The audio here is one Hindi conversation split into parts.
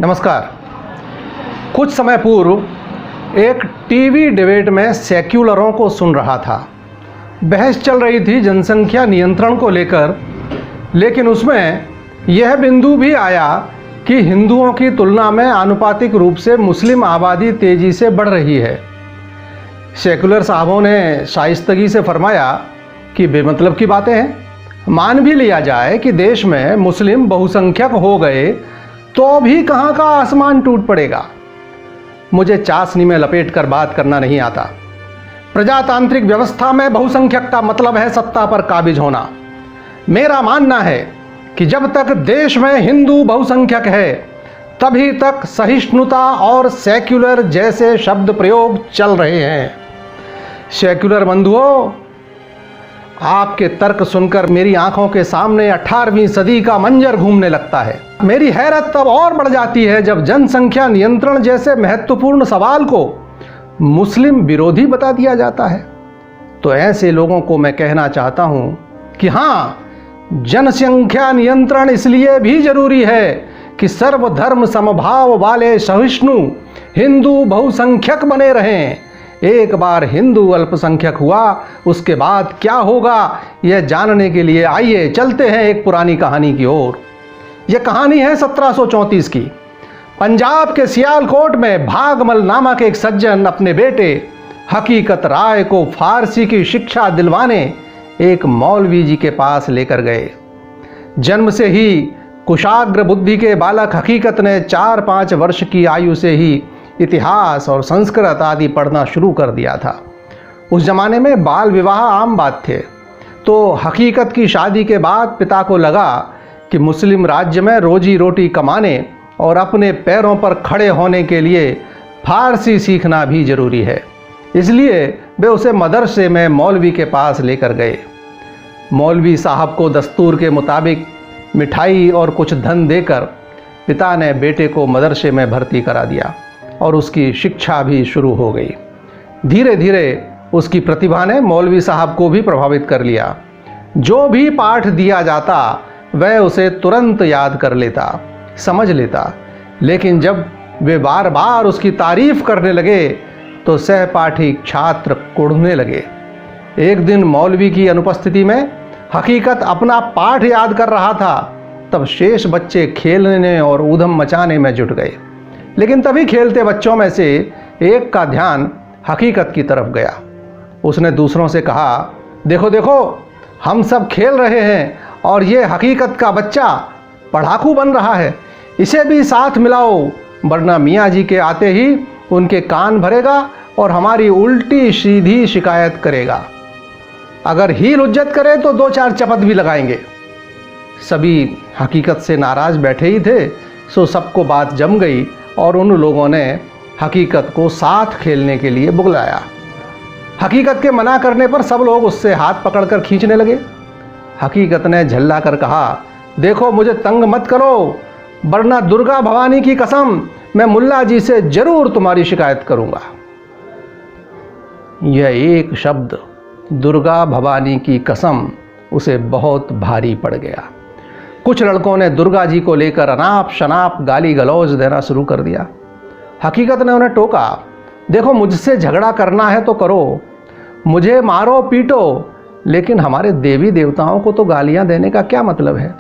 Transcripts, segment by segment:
नमस्कार। कुछ समय पूर्व एक टीवी डिबेट में सेक्युलरों को सुन रहा था। बहस चल रही थी जनसंख्या नियंत्रण को लेकर, लेकिन उसमें यह बिंदु भी आया कि हिंदुओं की तुलना में आनुपातिक रूप से मुस्लिम आबादी तेज़ी से बढ़ रही है। सेक्युलर साहबों ने शाइस्तगी से फरमाया कि बेमतलब की बातें हैं। मान भी लिया जाए कि देश में मुस्लिम बहुसंख्यक हो गए तो भी कहाँ का आसमान टूट पड़ेगा। मुझे चाशनी में लपेट कर बात करना नहीं आता। प्रजातांत्रिक व्यवस्था में बहुसंख्यक का मतलब है सत्ता पर काबिज होना। मेरा मानना है कि जब तक देश में हिंदू बहुसंख्यक है तभी तक सहिष्णुता और सेक्युलर जैसे शब्द प्रयोग चल रहे हैं। सेक्युलर बंधुओं, आपके तर्क सुनकर मेरी आंखों के सामने 18वीं सदी का मंजर घूमने लगता है। मेरी हैरत तब और बढ़ जाती है जब जनसंख्या नियंत्रण जैसे महत्वपूर्ण सवाल को मुस्लिम विरोधी बता दिया जाता है। तो ऐसे लोगों को मैं कहना चाहता हूं कि हाँ, जनसंख्या नियंत्रण इसलिए भी जरूरी है कि सर्वधर्म समभाव वाले सहिष्णु हिंदू बहुसंख्यक बने रहें। एक बार हिंदू अल्पसंख्यक हुआ, उसके बाद क्या होगा यह जानने के लिए आइए चलते हैं एक पुरानी कहानी की ओर। यह कहानी है 1734 की। पंजाब के सियालकोट में भागमल नामक एक सज्जन अपने बेटे हकीकत राय को फारसी की शिक्षा दिलवाने एक मौलवी जी के पास लेकर गए। जन्म से ही कुशाग्र बुद्धि के बालक हकीकत ने 4-5 वर्ष की आयु से ही इतिहास और संस्कृत आदि पढ़ना शुरू कर दिया था। उस जमाने में बाल विवाह आम बात थे। तो हकीकत की शादी के बाद पिता को लगा कि मुस्लिम राज्य में रोजी रोटी कमाने और अपने पैरों पर खड़े होने के लिए फारसी सीखना भी जरूरी है। इसलिए वे उसे मदरसे में मौलवी के पास लेकर गए। मौलवी साहब को दस्तूर के मुताबिक मिठाई और कुछ धन देकर पिता ने बेटे को मदरसे में भर्ती करा दिया और उसकी शिक्षा भी शुरू हो गई। धीरे धीरे उसकी प्रतिभा ने मौलवी साहब को भी प्रभावित कर लिया। जो भी पाठ दिया जाता वह उसे तुरंत याद कर लेता, समझ लेता। लेकिन जब वे बार बार उसकी तारीफ करने लगे तो सहपाठी छात्र कुढ़ने लगे। एक दिन मौलवी की अनुपस्थिति में हकीकत अपना पाठ याद कर रहा था, तब शेष बच्चे खेलने और ऊधम मचाने में जुट गए। लेकिन तभी खेलते बच्चों में से एक का ध्यान हकीकत की तरफ गया। उसने दूसरों से कहा, देखो देखो, हम सब खेल रहे हैं और ये हकीकत का बच्चा पढ़ाकू बन रहा है। इसे भी साथ मिलाओ, वरना मियाँ जी के आते ही उनके कान भरेगा और हमारी उल्टी सीधी शिकायत करेगा। अगर हील हुज्जत करे तो 2-4 चपत भी लगाएंगे। सभी हकीकत से नाराज बैठे ही थे, सो सबको बात जम गई और उन लोगों ने हकीकत को साथ खेलने के लिए बुलाया। हकीकत के मना करने पर सब लोग उससे हाथ पकड़कर खींचने लगे। हकीकत ने झल्ला कर कहा, देखो मुझे तंग मत करो, वरना दुर्गा भवानी की कसम मैं मुल्ला जी से जरूर तुम्हारी शिकायत करूंगा। यह एक शब्द दुर्गा भवानी की कसम उसे बहुत भारी पड़ गया। कुछ लड़कों ने दुर्गा जी को लेकर अनाप शनाप गाली गलौज देना शुरू कर दिया। हकीकत ने उन्हें टोका, देखो मुझसे झगड़ा करना है तो करो, मुझे मारो पीटो, लेकिन हमारे देवी देवताओं को तो गालियां देने का क्या मतलब है।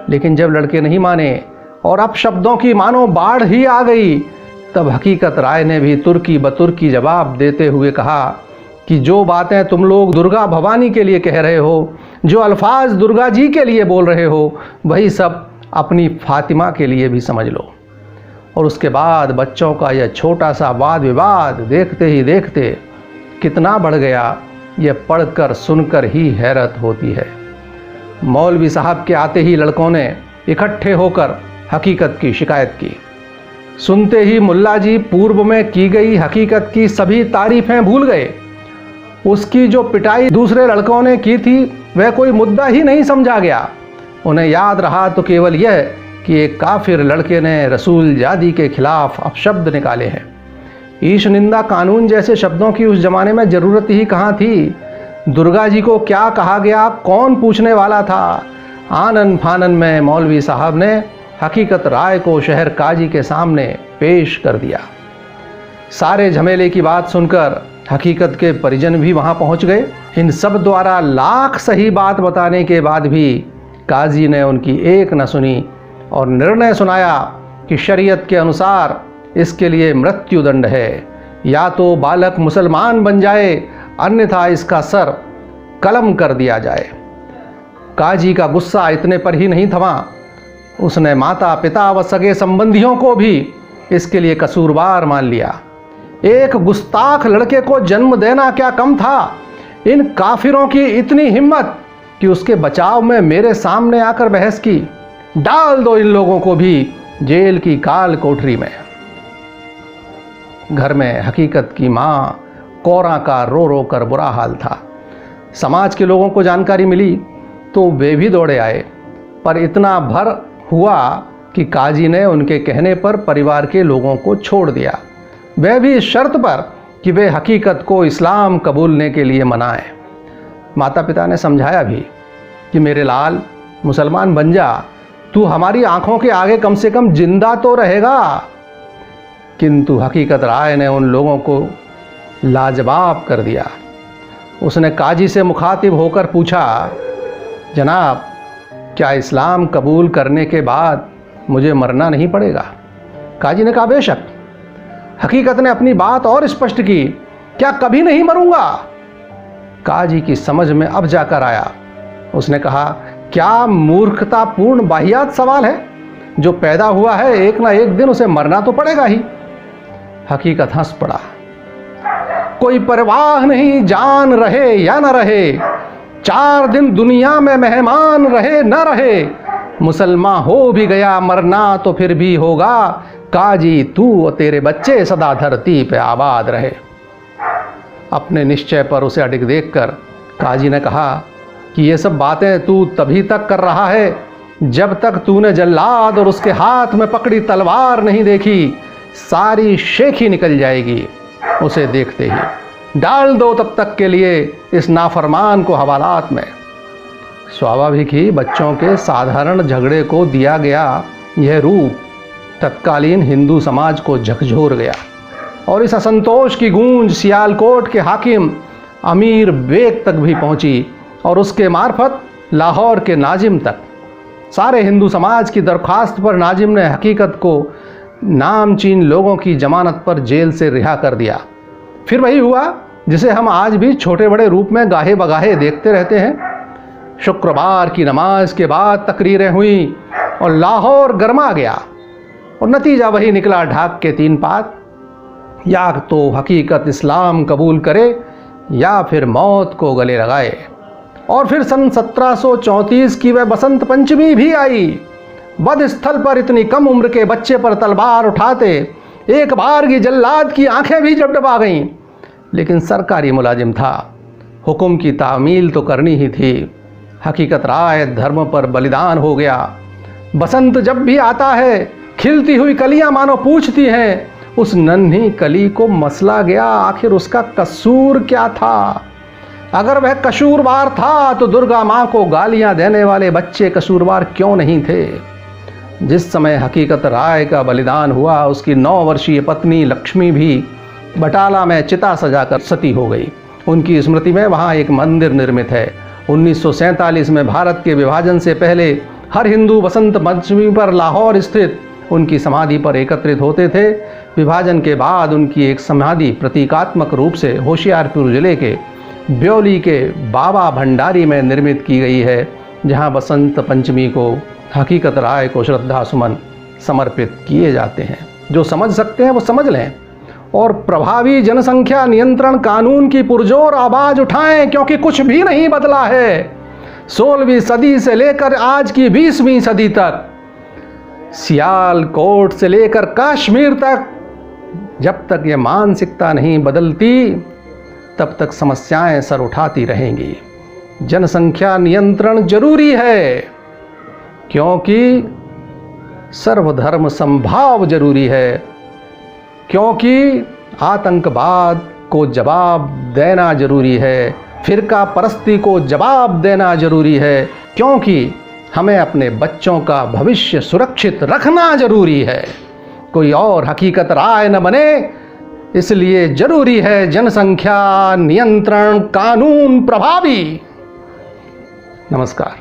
लेकिन जब लड़के नहीं माने और अब शब्दों की मानो बाढ़ ही आ गई, तब हकीकत राय ने भी तुर्की बतुर्की जवाब देते हुए कहा कि जो बातें तुम लोग दुर्गा भवानी के लिए कह रहे हो, जो अल्फाज दुर्गा जी के लिए बोल रहे हो, वही सब अपनी फातिमा के लिए भी समझ लो। और उसके बाद बच्चों का यह छोटा सा वाद विवाद देखते ही देखते कितना बढ़ गया, यह पढ़कर सुनकर ही हैरत होती है। मौलवी साहब के आते ही लड़कों ने इकट्ठे होकर हकीकत की शिकायत की। सुनते ही मुल्ला जी पूर्व में की गई हकीकत की सभी तारीफें भूल गए। उसकी जो पिटाई दूसरे लड़कों ने की थी वह कोई मुद्दा ही नहीं समझा गया। उन्हें याद रहा तो केवल यह कि एक काफिर लड़के ने रसूल जादी के खिलाफ अपशब्द निकाले हैं। ईश निंदा कानून जैसे शब्दों की उस जमाने में ज़रूरत ही कहाँ थी। दुर्गा जी को क्या कहा गया, कौन पूछने वाला था। आनन फानन में मौलवी साहब ने हकीकत राय को शहर काजी के सामने पेश कर दिया। सारे झमेले की बात सुनकर हकीकत के परिजन भी वहां पहुंच गए। इन सब द्वारा लाख सही बात बताने के बाद भी काजी ने उनकी एक न सुनी और निर्णय सुनाया कि शरीयत के अनुसार इसके लिए मृत्युदंड है, या तो बालक मुसलमान बन जाए अन्यथा इसका सर कलम कर दिया जाए। काजी का गुस्सा इतने पर ही नहीं थमा, उसने माता पिता व सगे संबंधियों को भी इसके लिए कसूरवार मान लिया। एक गुस्ताख लड़के को जन्म देना क्या कम था। इन काफिरों की इतनी हिम्मत कि उसके बचाव में मेरे सामने आकर बहस की। डाल दो इन लोगों को भी जेल की काल कोठरी में। घर में हकीकत की मां कोरा का रो रो कर बुरा हाल था। समाज के लोगों को जानकारी मिली तो वे भी दौड़े आए, पर इतना भर हुआ कि काजी ने उनके कहने पर परिवार के लोगों को छोड़ दिया, वह भी इस शर्त पर कि वे हकीकत को इस्लाम कबूलने के लिए मनाएं। माता पिता ने समझाया भी कि मेरे लाल मुसलमान बन जा, तू हमारी आंखों के आगे कम से कम जिंदा तो रहेगा। किंतु हकीकत राय ने उन लोगों को लाजवाब कर दिया। उसने काजी से मुखातिब होकर पूछा, जनाब क्या इस्लाम कबूल करने के बाद मुझे मरना नहीं पड़ेगा? काजी ने कहा, बेशक। हकीकत ने अपनी बात और स्पष्ट की, क्या कभी नहीं मरूंगा? काजी की समझ में अब जाकर आया। उसने कहा, क्या मूर्खतापूर्ण बाहियात सवाल है? जो पैदा हुआ है एक ना एक दिन उसे मरना तो पड़ेगा ही। हकीकत हंस पड़ा। कोई परवाह नहीं जान रहे या न रहे, 4 दिन दुनिया में मेहमान रहे न रहे, मुसलमान हो भी गया मरना तो फिर भी होगा, काजी तू और तेरे बच्चे सदा धरती पे आबाद रहे। अपने निश्चय पर उसे अडिग देखकर काजी ने कहा कि ये सब बातें तू तभी तक कर रहा है जब तक तूने जल्लाद और उसके हाथ में पकड़ी तलवार नहीं देखी। सारी शेखी निकल जाएगी उसे देखते ही। डाल दो तब तक के लिए इस नाफरमान को हवालात में। स्वाभाविक ही बच्चों के साधारण झगड़े को दिया गया यह रूप तत्कालीन हिंदू समाज को झकझोर गया और इस असंतोष की गूंज सियालकोट के हाकिम अमीर बेग तक भी पहुंची और उसके मार्फत लाहौर के नाजिम तक। सारे हिंदू समाज की दरख्वास्त पर नाजिम ने हकीकत को नामचीन लोगों की जमानत पर जेल से रिहा कर दिया। फिर वही हुआ जिसे हम आज भी छोटे बड़े रूप में गाहे बगाहे देखते रहते हैं। शुक्रवार की नमाज के बाद तकरीरें हुई और लाहौर गरमा गया और नतीजा वही निकला, ढाक के 3 पात। या तो हकीकत इस्लाम कबूल करे या फिर मौत को गले लगाए। और फिर सन 1734 की वह बसंत पंचमी भी आई। वध स्थल पर इतनी कम उम्र के बच्चे पर तलवार उठाते एक बार की जल्लाद की आंखें भी डबडबा गईं। लेकिन सरकारी मुलाजिम था, हुक्म की तामील तो करनी ही थी। हकीकत राय धर्म पर बलिदान हो गया। बसंत जब भी आता है खिलती हुई कलियां मानो पूछती हैं, उस नन्ही कली को मसला गया आखिर उसका कसूर क्या था। अगर वह कसूरवार था तो दुर्गा माँ को गालियां देने वाले बच्चे कसूरवार क्यों नहीं थे? जिस समय हकीकत राय का बलिदान हुआ उसकी 9 वर्षीय पत्नी लक्ष्मी भी बटाला में चिता सजाकर सती हो गई। उनकी स्मृति में वहाँ एक मंदिर निर्मित है। 1947 में भारत के विभाजन से पहले हर हिंदू बसंत पंचमी पर लाहौर स्थित उनकी समाधि पर एकत्रित होते थे। विभाजन के बाद उनकी एक समाधि प्रतीकात्मक रूप से होशियारपुर जिले के ब्योली के बाबा भंडारी में निर्मित की गई है, जहां बसंत पंचमी को हकीकत राय को श्रद्धा सुमन समर्पित किए जाते हैं। जो समझ सकते हैं वो समझ लें और प्रभावी जनसंख्या नियंत्रण कानून की पुरजोर आवाज उठाएं, क्योंकि कुछ भी नहीं बदला है। 16वीं सदी से लेकर आज की 20वीं सदी तक, सियालकोट से लेकर कश्मीर तक, जब तक ये मानसिकता नहीं बदलती तब तक समस्याएं सर उठाती रहेंगी। जनसंख्या नियंत्रण जरूरी है, क्योंकि सर्वधर्म समभाव जरूरी है, क्योंकि आतंकवाद को जवाब देना जरूरी है, फिरका परस्ती को जवाब देना जरूरी है, क्योंकि हमें अपने बच्चों का भविष्य सुरक्षित रखना जरूरी है। कोई और हकीकत राय न बने, इसलिए जरूरी है जनसंख्या नियंत्रण कानून प्रभावी। नमस्कार।